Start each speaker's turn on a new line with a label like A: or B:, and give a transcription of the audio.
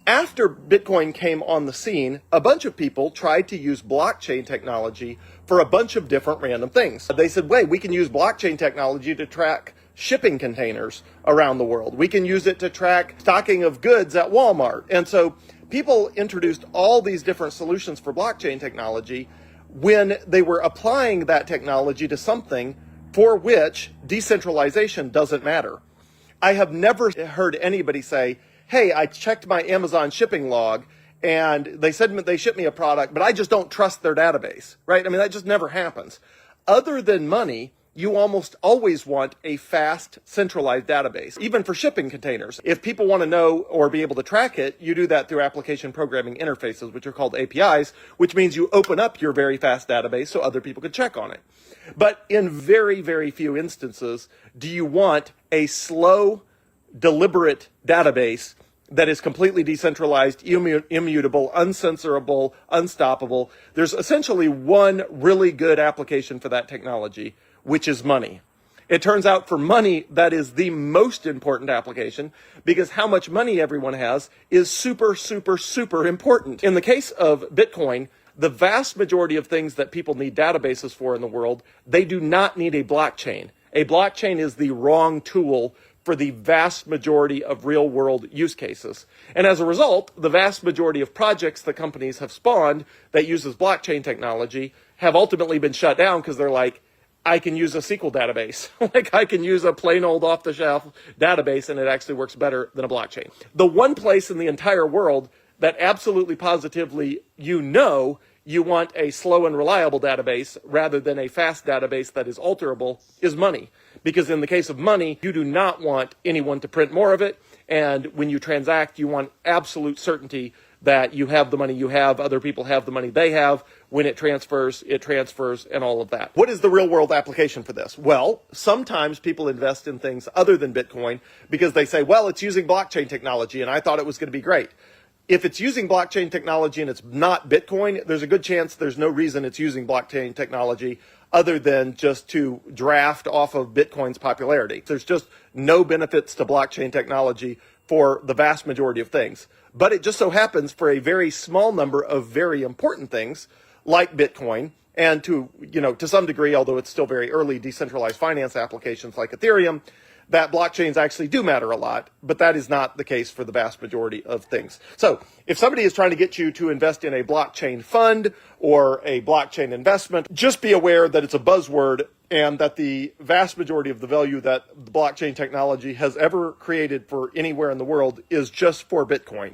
A: After Bitcoin came on the scene, a bunch of people tried to use blockchain technology for a bunch of different random things. They said, wait, we can use blockchain technology to track shipping containers around the world. We can use it to track stocking of goods at Walmart. And so people introduced all these different solutions for blockchain technology when they were applying that technology to something for which decentralization doesn't matter. I have never heard anybody say, hey, I checked my Amazon shipping log and they said they shipped me a product, but I just don't trust their database, right? I mean, that just never happens. Other than money, you almost always want a fast, centralized database, even for shipping containers. If people want to know or be able to track it, you do that through application programming interfaces, which are called APIs, which means you open up your very fast database so other people can check on it. But in very, very few instances do you want a slow, deliberate database that is completely decentralized, immutable, uncensorable, unstoppable. There's essentially one really good application for that technology, which is money. It turns out for money, that is the most important application because how much money everyone has is super, super, super important. In the case of Bitcoin, the vast majority of things that people need databases for in the world, they do not need a blockchain. A blockchain is the wrong tool for the vast majority of real world use cases. And as a result, the vast majority of projects that companies have spawned that uses blockchain technology have ultimately been shut down because they're like, I can use a SQL database. Like I can use a plain old off the shelf database and it actually works better than a blockchain. The one place in the entire world that absolutely positively you want a slow and reliable database rather than a fast database that is alterable is money. Because in the case of money, you do not want anyone to print more of it. And when you transact, you want absolute certainty that you have the money you have, other people have the money they have. When it transfers, and all of that. What is the real world application for this? Well, sometimes people invest in things other than Bitcoin because they say, well, it's using blockchain technology and I thought it was going to be great. If it's using blockchain technology and it's not Bitcoin, there's a good chance there's no reason it's using blockchain technology other than just to draft off of Bitcoin's popularity. There's just no benefits to blockchain technology for the vast majority of things. But it just so happens for a very small number of very important things like Bitcoin and to some degree, although it's still very early, decentralized finance applications like Ethereum, that blockchains actually do matter a lot, but that is not the case for the vast majority of things. So if somebody is trying to get you to invest in a blockchain fund or a blockchain investment, just be aware that it's a buzzword and that the vast majority of the value that the blockchain technology has ever created for anywhere in the world is just for Bitcoin.